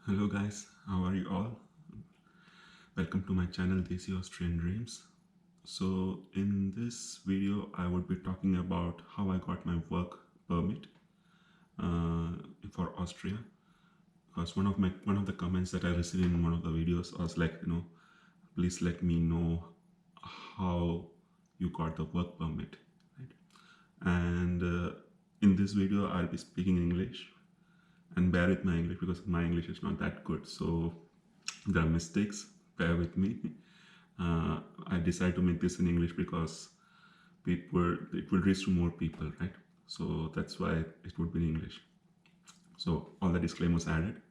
Hello guys, how are you all? Welcome to my channel Desi Austrian Dreams. So in this video I would be talking about how I got my work permit uh, for Austria, because one of the comments that I received in one of the videos was like, please let me know how you got the work permit, right? And in this video I'll be speaking English, and bear with my English because my English is not that good, so there are mistakes, bear with me. I decided to make this in English because it will reach to more people, right? So that's why it would be in English. So all the disclaimers added.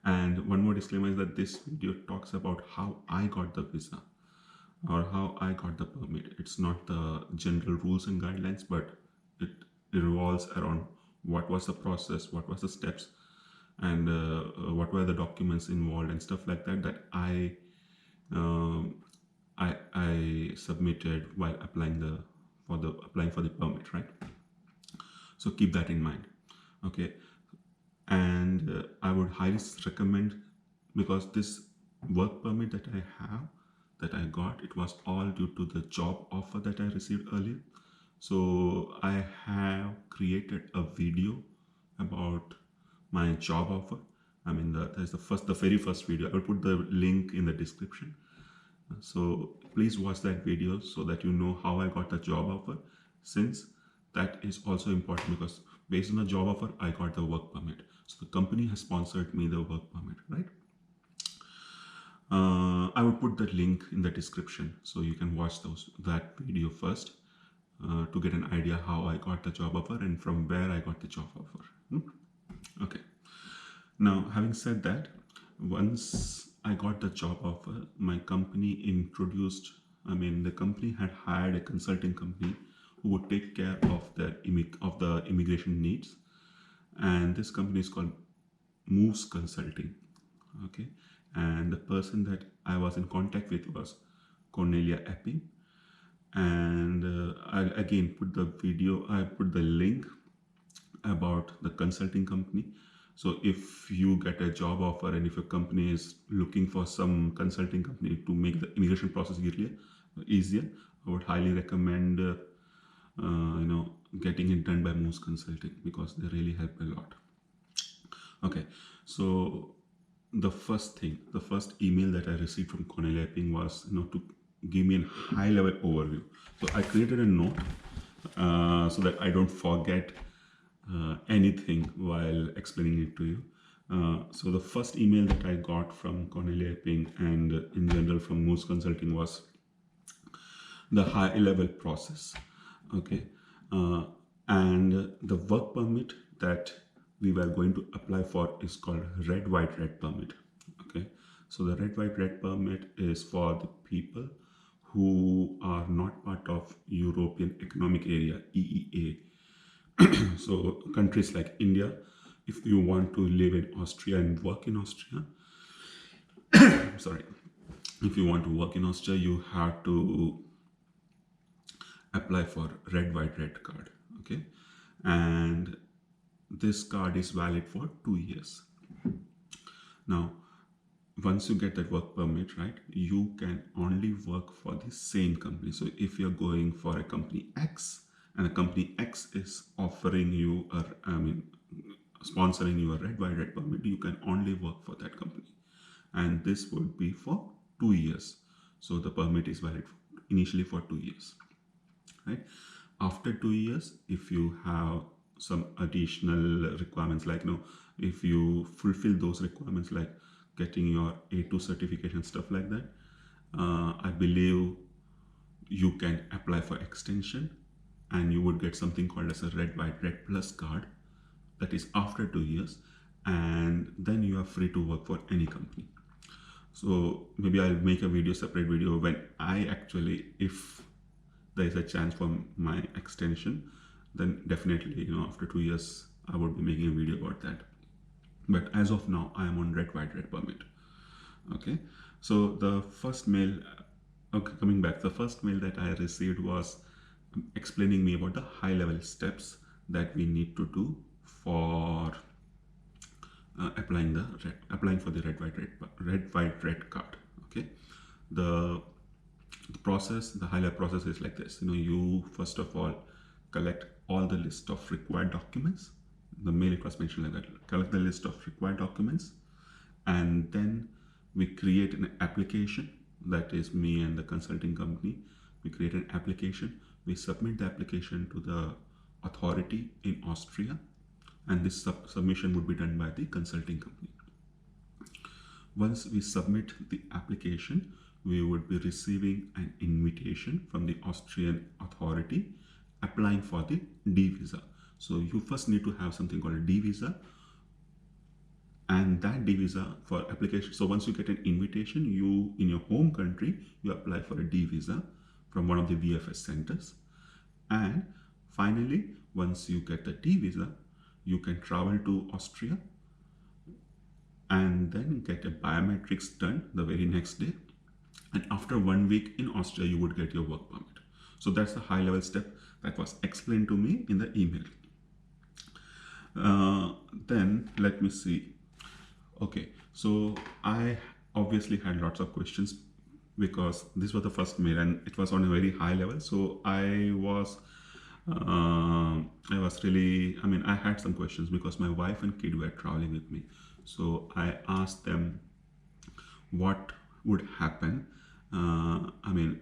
And one more disclaimer is that this video talks about how I got the visa or how I got the permit. It's not the general rules and guidelines, but it revolves around what was the process, what was the steps, and what were the documents involved and stuff like that um, I submitted while applying for the permit, right? So keep that in mind, okay? And I would highly recommend, because this work permit that I got, it was all due to the job offer that I received earlier. So I have created a video about my job offer. I mean, there's the very first video. I will put the link in the description. So please watch that video so that you know how I got the job offer, since that is also important, because based on the job offer I got the work permit. So the company has sponsored me the work permit, right? I would put the link in the description so you can watch that video first to get an idea how I got the job offer and from where I got the job offer. Okay. Now, having said that, once I got the job offer, my company the company had hired a consulting company who would take care of the immigration needs. And this company is called Moves Consulting. Okay. And the person that I was in contact with was Cornelia Epping. And I'll again put the link about the consulting company. So if you get a job offer and if your company is looking for some consulting company to make the immigration process easier, I would highly recommend getting it done by Moose Consulting, because they really help a lot. Okay, so the first email that I received from Cornelia Epping was to give me a high level overview. So I created a note so that I don't forget anything while explaining it to you. So the first email that I got from Cornelia Epping and in general from Moose Consulting was the high level process. Okay. And the work permit that we were going to apply for is called Red White Red permit. Okay. So the Red White Red permit is for the people who are not part of European Economic Area, EEA. So countries like India, if you want to live in Austria and work in Austria, sorry, if you want to work in Austria, you have to apply for Red White Red card. Okay. And this card is valid for 2 years. Now, once you get that work permit, right, you can only work for the same company. So if you're going for a company X and a company X is offering you sponsoring you a Red White Red permit, you can only work for that company. And this would be for 2 years. So the permit is valid initially for 2 years, right? After 2 years, if you have some additional requirements, like if you fulfill those requirements, like getting your A2 certification, stuff like that, I believe you can apply for extension and you would get something called as a Red White Red Plus card. That is after 2 years, and then you are free to work for any company. So maybe I'll make a separate video when if there is a chance for my extension, then definitely, after 2 years, I would be making a video about that. But as of now, I am on Red White Red permit. Okay. So the first mail, coming back, the first mail that I received was explaining me about the high level steps that we need to do for applying for the red white red card. Okay, the the highlight process is like this. You first of all collect all the list of required documents. The mail, it was mentioned like that. Collect the list of required documents, and then we create an application. That is me and the consulting company. We create an application. We submit the application to the authority in Austria, and this submission would be done by the consulting company. Once we submit the application, we would be receiving an invitation from the Austrian authority applying for the D visa. So you first need to have something called a D visa, and that D visa for application. So once you get an invitation, you in your home country, you apply for a D visa from one of the VFS centers. And finally, once you get the D visa, you can travel to Austria and then get a biometrics done the very next day. And after 1 week in Austria, you would get your work permit. So that's the high level step that was explained to me in the email. Then let me see. Okay, so I obviously had lots of questions because this was the first mail and it was on a very high level. So I was really, I had some questions because my wife and kid were traveling with me. So I asked them what would happen.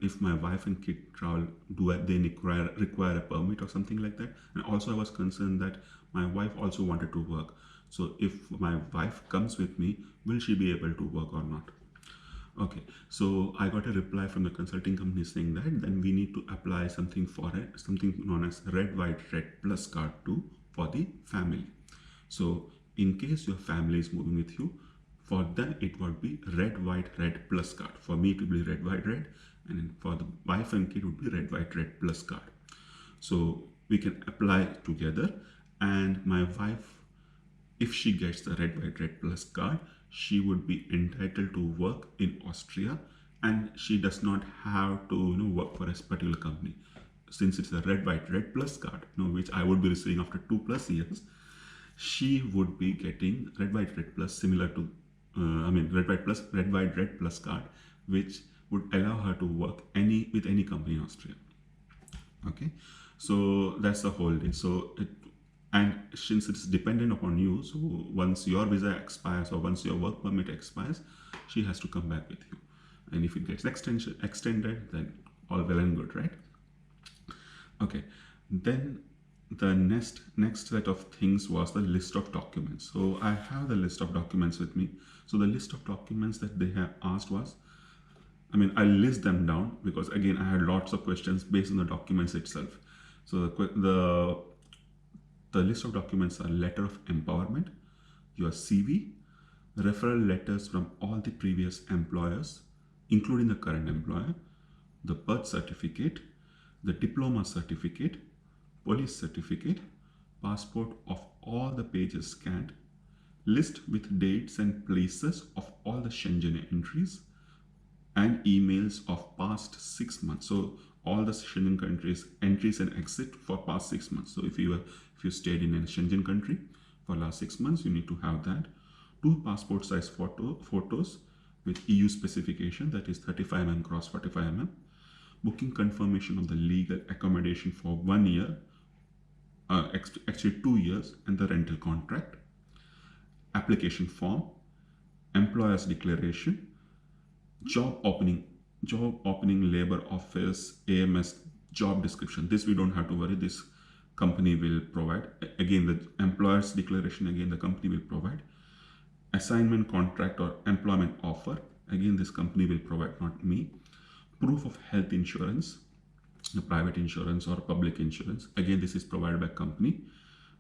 If my wife and kid travel, do they require a permit or something like that? And also I was concerned that my wife also wanted to work. So if my wife comes with me, will she be able to work or not? Okay, so I got a reply from the consulting company saying that then we need to apply something known as red, white, red plus card 2 for the family. So in case your family is moving with you, for them it would be red, white, red plus card. For me it would be red, white, red, and for the wife and kid it would be red, white, red plus card. So we can apply together, and my wife, if she gets the red, white, red plus card, she would be entitled to work in Austria, and she does not have to work for a particular company. Since it's a red, white, red plus card, which I would be receiving after 2+ years, she would be getting red, white, red plus similar to red, white, red plus card, which would allow her to work with any company in Austria. Okay, so that's the whole thing. And since it's dependent upon you, so once your visa expires or once your work permit expires, she has to come back with you. And if it gets extended, then all well and good, right? Okay, then the next set of things was the list of documents. So I have the list of documents with me. So the list of documents that they have asked was, I list them down because again I had lots of questions based on the documents itself. So the list of documents are letter of empowerment, your CV, referral letters from all the previous employers, including the current employer, the birth certificate, the diploma certificate, police certificate, passport of all the pages scanned, list with dates and places of all the Schengen entries, and emails of past 6 months. So all the Schengen countries entries and exit for past 6 months. So if you stayed in a Schengen country for last 6 months, you need to have that. 2 passport size photos with EU specification, that is 35 mm cross 45 mm. Booking confirmation of the legal accommodation for 1 year, actually 2 years, and the rental contract. Application form, employer's declaration, job opening, labor office, AMS, job description. This we don't have to worry. This company will provide. Again, the employer's declaration, again the company will provide. Assignment contract or employment offer, again this company will provide, not me. Proof of health insurance, the private insurance or public insurance, again this is provided by company.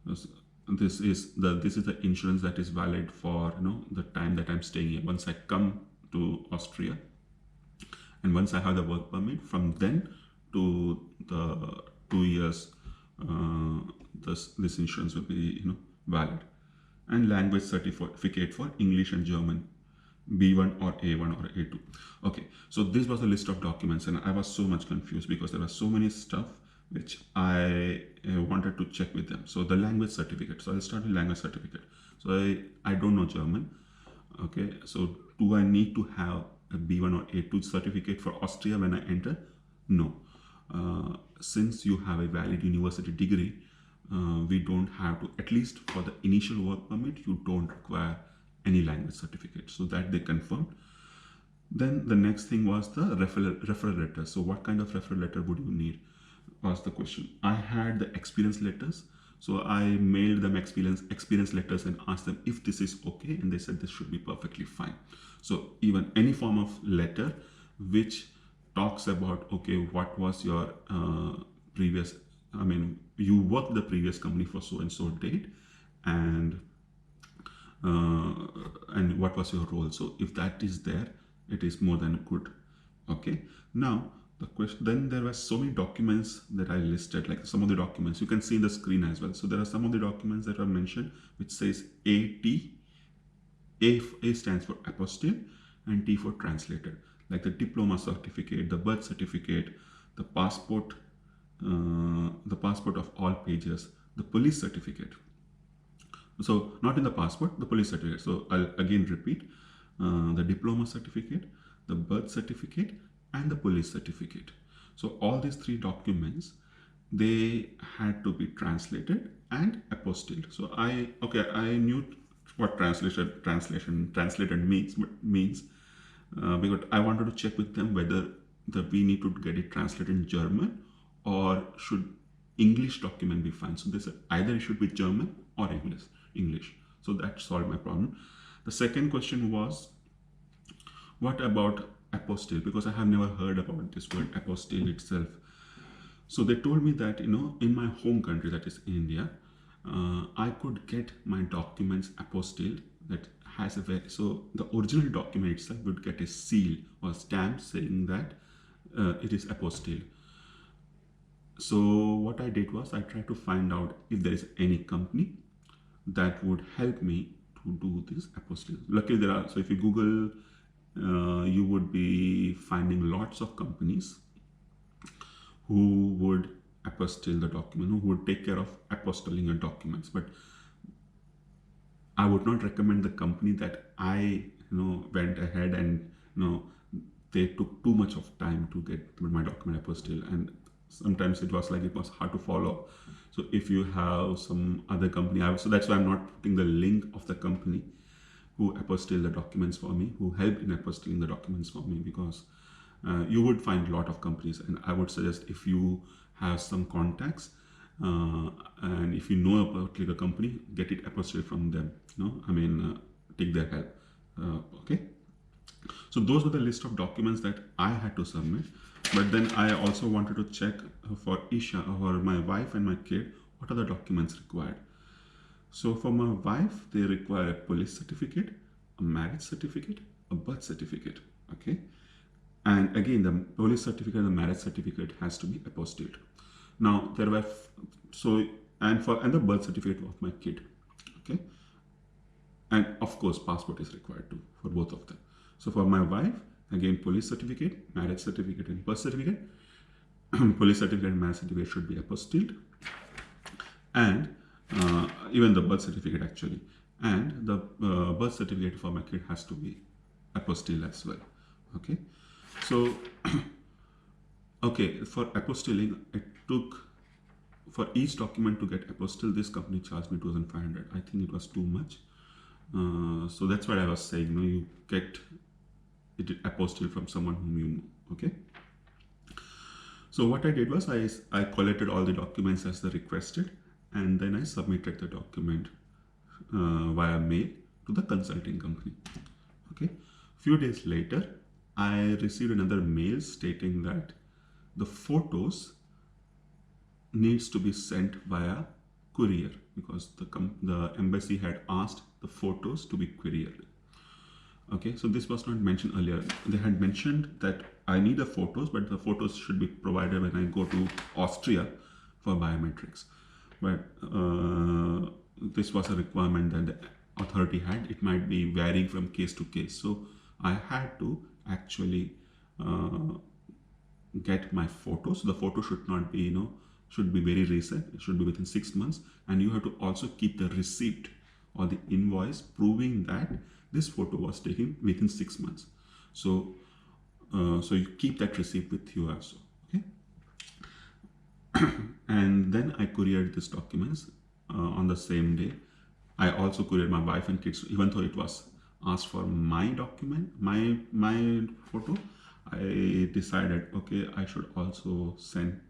This is the insurance that is valid for the time that I'm staying here. Once I come to Austria and once I have the work permit, from then to the 2 years, this insurance will be valid. And language certificate for English and German, B1 or A1 or A2. Okay, so this was a list of documents, and I was so much confused because there was so many stuff which I wanted to check with them. So the language certificate. So I'll start with language certificate. So I don't know German. Okay, so do I need to have a B1 or A2 certificate for Austria when I enter? No. Since you have a valid university degree, we don't have to, at least for the initial work permit, you don't require any language certificate. So that they confirmed. Then the next thing was the referral letter. So what kind of referral letter would you need? Was the question. I had the experience letters. So I mailed them experience letters and asked them if this is okay, and they said this should be perfectly fine. So even any form of letter which talks about, okay, what was your previous, I mean, you worked the previous company for so and so date, and what was your role. So if that is there, it is more than good. Okay, now the question, then there were so many documents that I listed, like some of the documents you can see in the screen as well. So there are some of the documents that are mentioned which says AT. A stands for apostille and T for translator, like the diploma certificate, the birth certificate, the passport of all pages, the police certificate. So not in the passport, the police certificate. So I'll again repeat, the diploma certificate, the birth certificate, and the police certificate. So all these three documents, they had to be translated and apostilled. So I knew what translated means, because I wanted to check with them whether we need to get it translated in German, or should English document be fine. So they said either it should be German or English. So that solved my problem. The second question was, what about apostille? Because I have never heard about this word apostille itself. So they told me that, in my home country, that is India, I could get my documents apostilled. That has so the original document itself would get a seal or stamp saying that it is apostilled. So what I did was I tried to find out if there is any company that would help me to do this apostille. Luckily there are. So if you Google, you would be finding lots of companies who would apostille the document, who would take care of apostilling your documents. But I would not recommend the company that I went ahead and they took too much of time to get my document apostilled, and sometimes it was hard to follow. So if you have some other company, so that's why I'm not putting the link of the company who apostilled the documents for me, who helped in apostilling the documents for me, because you would find a lot of companies, and I would suggest if you have some contacts and if you know about a company, get it apostilled from them. Take their help. Okay. So those were the list of documents that I had to submit. But then I also wanted to check for Isha, or my wife and my kid, what are the documents required. So for my wife, they require a police certificate, a marriage certificate, a birth certificate. Okay. And again, the police certificate and the marriage certificate has to be apostilled. Now there were and the birth certificate of my kid. Okay. And of course, passport is required too for both of them. So for my wife, again, police certificate, marriage certificate, and birth certificate. Police certificate and marriage certificate should be apostilled, and even the birth certificate actually. And the birth certificate for my kid has to be apostilled as well. Okay. So, okay, for apostilling, it took, for each document to get apostilled, this company charged me 2,500. I think it was too much. So that's what I was saying. You get it apostilled from someone whom you know. Okay. So what I did was I collected all the documents as they requested, and then I submitted the document via mail to the consulting company. Okay. Few days later, I received another mail stating that the photos needs to be sent via courier, because the embassy had asked the photos to be couriered. Okay, so this was not mentioned earlier. They had mentioned that I need the photos, but the photos should be provided when I go to Austria for biometrics. But this was a requirement that the authority had. It might be varying from case to case. So I had to actually get my photos. The photo should not be, should be very recent. It should be within 6 months. And you have to also keep the receipt or the invoice proving that this photo was taken within 6 months. So so you keep that receipt with you also. Okay. And then I couriered these documents on the same day. I also couriered my wife and kids, even though it was asked for my document, my photo. I decided, okay, I should also send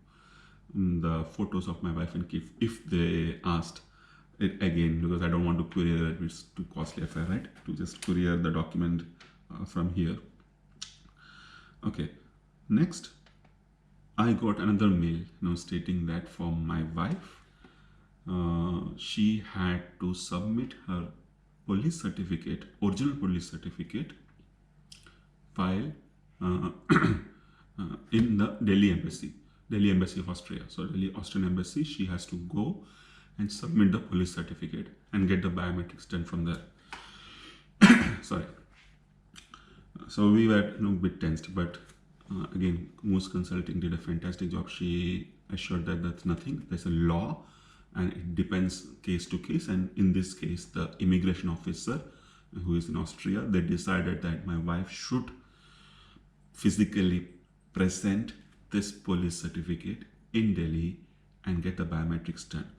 the photos of my wife and kids if they asked it again, because I don't want to courier it. It's too costly affair, right? To just courier the document from here. Okay, next I got another mail, stating that for my wife, she had to submit her police certificate, original police certificate file in the Delhi Embassy of Austria. So Delhi Austrian Embassy, she has to go and submit the police certificate and get the biometrics done from there. Sorry. So we were a bit tensed, but again, Moose Consulting did a fantastic job. She assured that that's nothing. There's a law and it depends case to case. And in this case, the immigration officer who is in Austria, they decided that my wife should physically present this police certificate in Delhi and get the biometrics done.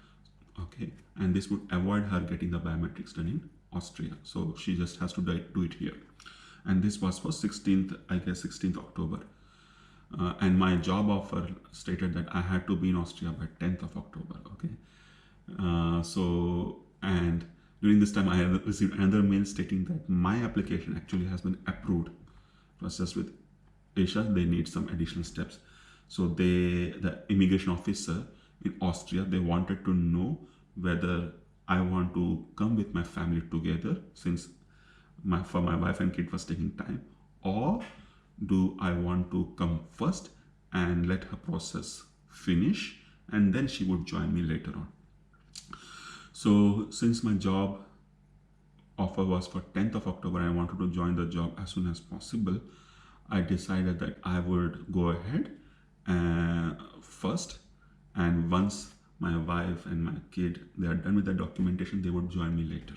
Okay, and this would avoid her getting the biometrics done in Austria. So she just has to do it here. And this was for 16th, I guess 16th October. And my job offer stated that I had to be in Austria by 10th of October. Okay. And during this time I have received another mail stating that my application actually has been approved. It was just with Asia, they need some additional steps. So the immigration officer in Austria, they wanted to know whether I want to come with my family together, since for my wife and kid was taking time, or do I want to come first and let her process finish and then she would join me later on. So since my job offer was for 10th of October, I wanted to join the job as soon as possible. I decided that I would go ahead first, and once my wife and my kid, they are done with the documentation, they would join me later.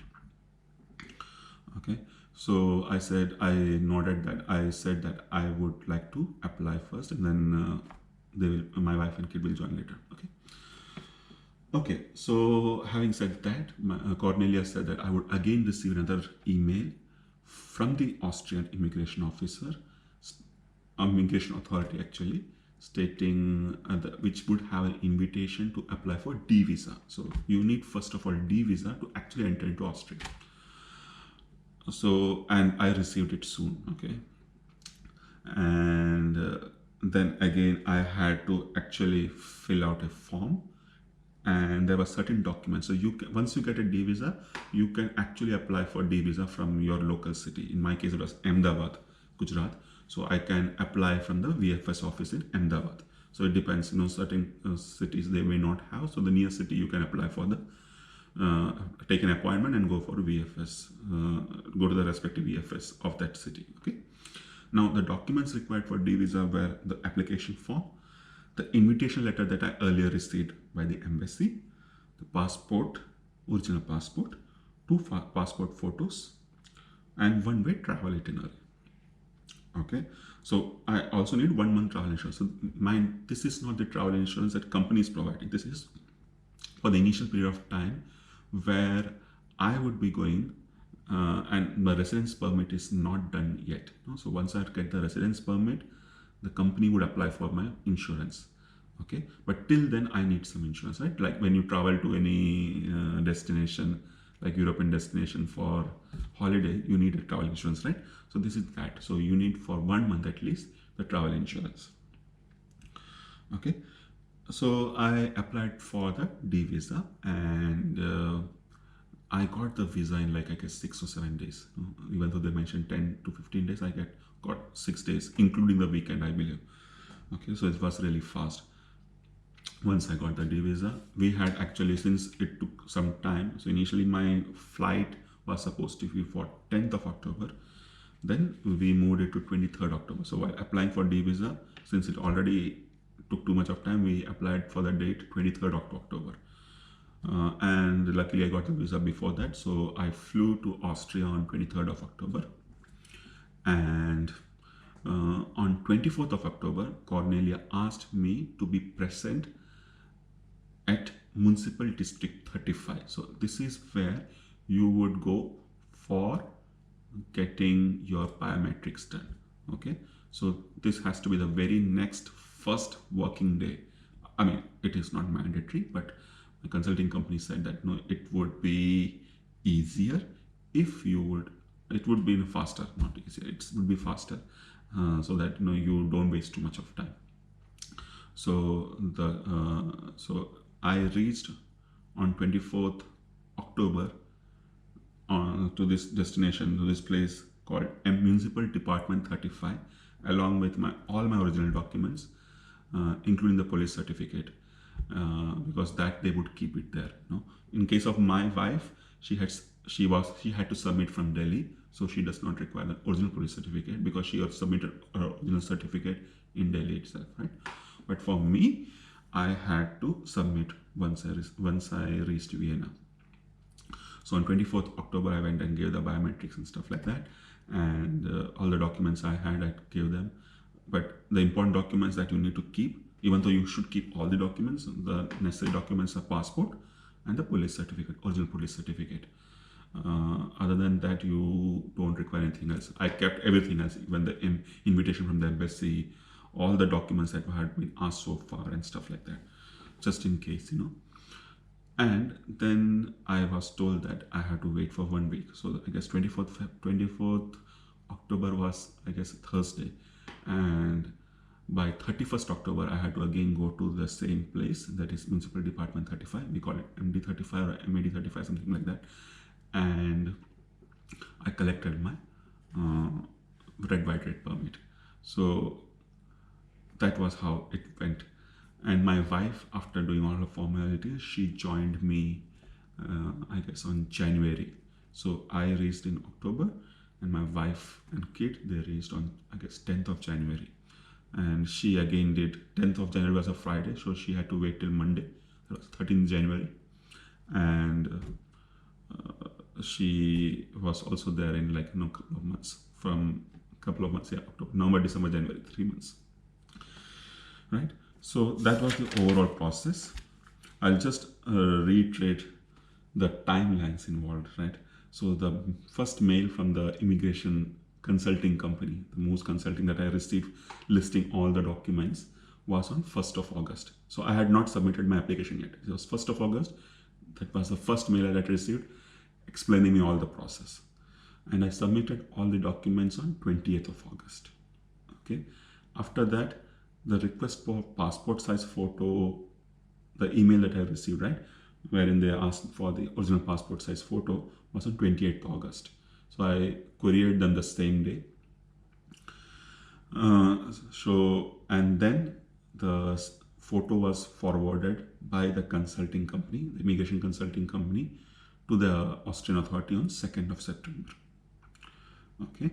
Okay, so I nodded that I said that I would like to apply first, and then my wife and kid will join later. Okay, so having said that, Cornelia said that I would again receive another email from the Austrian immigration officer, immigration authority actually, stating which would have an invitation to apply for D visa. So you need first of all D visa to actually enter into Austria. So, and I received it soon. Okay, and then again I had to actually fill out a form, and there were certain documents. So once you get a D visa, you can actually apply for D visa from your local city. In my case, it was Ahmedabad, Gujarat. So I can apply from the VFS office in Ahmedabad. So it depends, certain cities they may not have. So the nearest city you can apply for take an appointment and go for VFS, go to the respective VFS of that city. Okay. Now the documents required for D visa were the application form, the invitation letter that I earlier received by the embassy, the passport, original passport, 2 passport photos, and one-way travel itinerary. Okay, so I also need 1 month travel insurance. So this is not the travel insurance that company is providing. This is for the initial period of time where I would be going, and my residence permit is not done yet. So once I get the residence permit, the company would apply for my insurance. Okay, but till then I need some insurance, right? Like when you travel to any destination, like European destination for holiday, you need a travel insurance, right? So this is that. So you need for 1 month at least the travel insurance. Okay, so I applied for the D visa, and I got the visa in like I guess 6 or 7 days. Even though they mentioned 10 to 15 days, I got 6 days, including the weekend, I believe. Okay, so it was really fast. Once I got the D visa, we had actually, since it took some time, so initially my flight was supposed to be for 10th of October, then we moved it to 23rd October. So while applying for D visa, since it already took too much of time, we applied for the date 23rd of October. And luckily I got the visa before that, so I flew to Austria on 23rd of October. And on 24th of October, Cornelia asked me to be present at Municipal District 35. So this is where you would go for getting your biometrics done. Okay, so this has to be the very next first working day. I mean, it is not mandatory, but the consulting company said that no, it would be easier if you would. It would be faster, not easier. It would be faster, so that you don't waste too much of time. So I reached on 24th October to this destination, to this place called Municipal Department 35, along with all my original documents, including the police certificate, because that they would keep it there. In case of my wife, she had to submit from Delhi, so she does not require the original police certificate because she had submitted her original certificate in Delhi itself, right? But for me, I had to submit once I reached Vienna. So on 24th October, I went and gave the biometrics and stuff like that, and all the documents I had, I gave them. But the important documents that you need to keep, even though you should keep all the documents, the necessary documents are passport and the police certificate, original police certificate. Other than that, you don't require anything else. I kept everything else, even the invitation from the embassy, all the documents that had been asked so far and stuff like that, just in case. And then I was told that I had to wait for 1 week. So I guess 24th October was, I guess, a Thursday. And by 31st October, I had to again go to the same place, that is Municipal Department 35. We call it MD 35 or MAD 35, something like that. And I collected my red, white, red permit. So that was how it went. And my wife, after doing all the formalities, she joined me, I guess, on January. So I reached in October, and my wife and kid, they reached on, I guess, 10th of January. And she again did, 10th of January was a Friday, so she had to wait till Monday, that was 13th January. And she was also there in like couple of months, October, November, December, January, 3 months, right? So that was the overall process. I'll just reiterate the timelines involved, right? So the first mail from the immigration consulting company, the Moose Consulting, that I received listing all the documents was on 1st of August. So I had not submitted my application yet. It was 1st of August. That was the first mail that I received explaining me all the process. And I submitted all the documents on 28th of August. Okay. After that, the request for passport size photo, the email that I received, right, wherein they asked for the original passport size photo, was on 28th August. So I queried them the same day. And then the photo was forwarded by the consulting company, the immigration consulting company, to the Austrian authority on 2nd of September. Okay.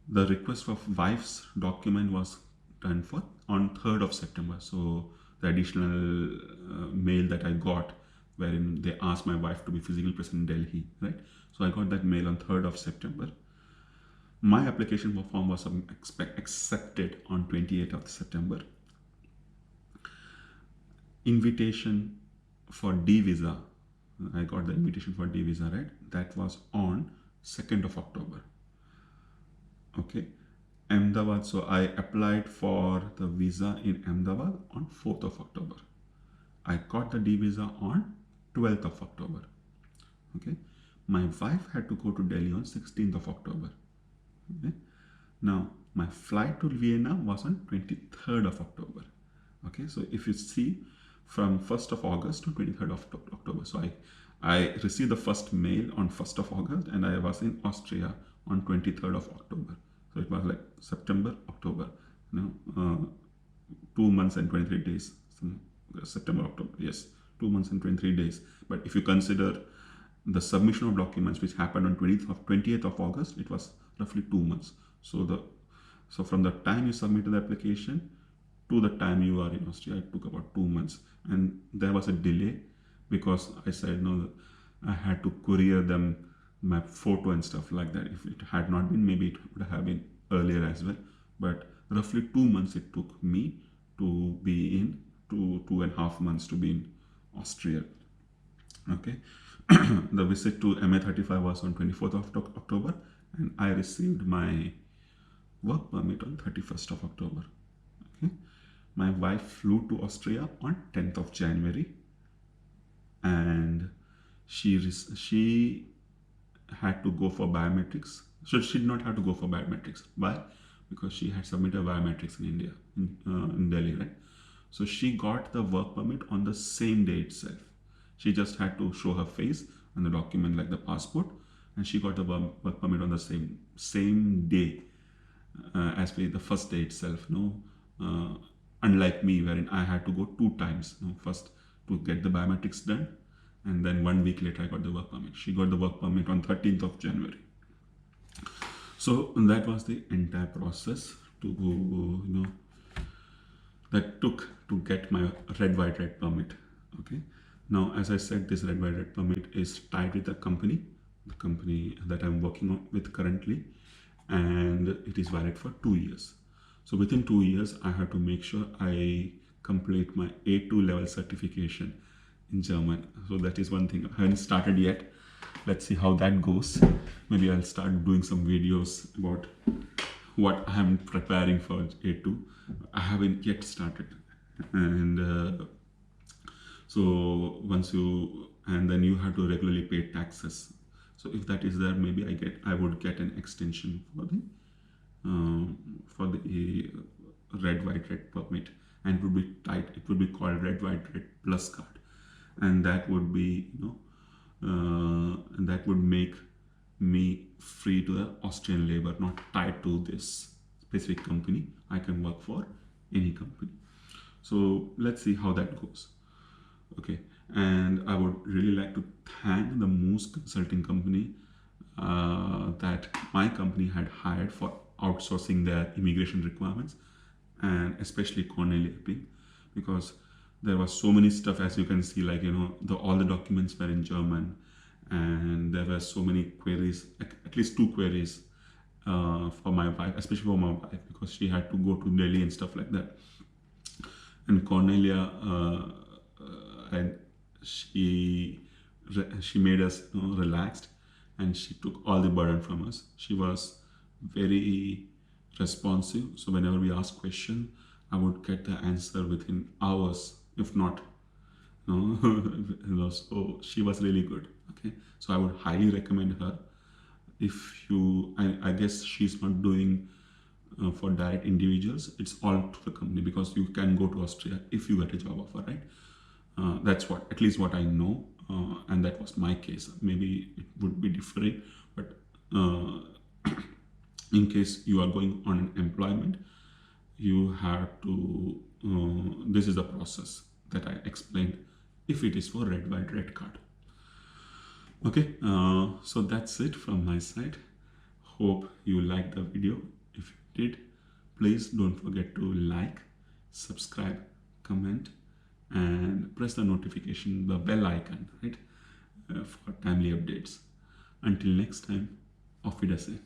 The request for wife's document was done for on 3rd of September. So the additional mail that I got, wherein they asked my wife to be physically present in Delhi, right? So I got that mail on 3rd of September. My application form was accepted on 28th of September. Invitation for D visa, I got the invitation for D visa, right? That was on 2nd of October. Okay. Ahmedabad, so I applied for the visa in Ahmedabad on 4th of October. I got the D visa on 12th of October. Okay. My wife had to go to Delhi on 16th of October. Okay. Now, my flight to Vienna was on 23rd of October. Okay. So if you see, from 1st of August to 23rd of October. So I received the first mail on 1st of August, and I was in Austria on 23rd of October. So it was like September, October, 2 months and 23 days. September, October, yes, 2 months and 23 days. But if you consider the submission of documents, which happened on 20th of August, it was roughly 2 months. So from the time you submitted the application to the time you are in Austria, it took about 2 months. And there was a delay because I said no, I had to courier them my photo and stuff like that. If it had not been, maybe it would have been earlier as well. But roughly 2 months it took me to be in, 2.5 months to be in Austria. Okay. The visit to MA35 was on 24th of October, and I received my work permit on 31st of October. Okay. My wife flew to Austria on 10th of January, and she had to go for biometrics. So she did not have to go for biometrics. Why? Because she had submitted biometrics in India, in Delhi, right? So she got the work permit on the same day itself. She just had to show her face and the document like the passport, and she got the work permit on the same day as per the first day itself. No, unlike me, wherein I had to go 2 times. No, first to get the biometrics done, and then 1 week later I got the work permit. She got the work permit on 13th of January. So that was the entire process to that took to get my red permit. Okay. Now, as I said, this red permit is tied with the company that I'm working on with currently, and it is valid for 2 years. So within 2 years, I have to make sure I complete my A2 level certification in German. So that is one thing. I haven't started yet. Let's see how that goes. Maybe I'll start doing some videos about what I'm preparing for A2. I haven't yet started. And so then you have to regularly pay taxes. So if that is there, maybe I would get an extension for the red permit, and it would be tied. It would be called red plus card, and that would be and that would make me free to the Austrian labor, not tied to this specific company. I can work for any company. So let's see how that goes. Okay, and I would really like to thank the Moose Consulting Company that my company had hired for outsourcing their immigration requirements, and especially Cornelia Ping, because there was so many stuff, as you can see, like all the documents were in German, and there were so many queries, at least 2 queries for my wife, especially for my wife, because she had to go to Delhi and stuff like that. And Cornelia and she made us relaxed, and she took all the burden from us. She was very responsive, so whenever we asked question, I would get the answer within hours, if not so she was really good. Okay, so I would highly recommend her. If you I guess she's not doing for direct individuals, it's all to the company, because you can go to Austria if you get a job offer, right? That's at least what I know, and that was my case. Maybe it would be differing, but in case you are going on an employment, you have to this is the process that I explained if it is for red card. Okay, so that's it from my side. Hope you liked the video. If you did, please don't forget to like, subscribe, comment, and press the notification, the bell icon, right, for timely updates. Until next time, auf Wiedersehen.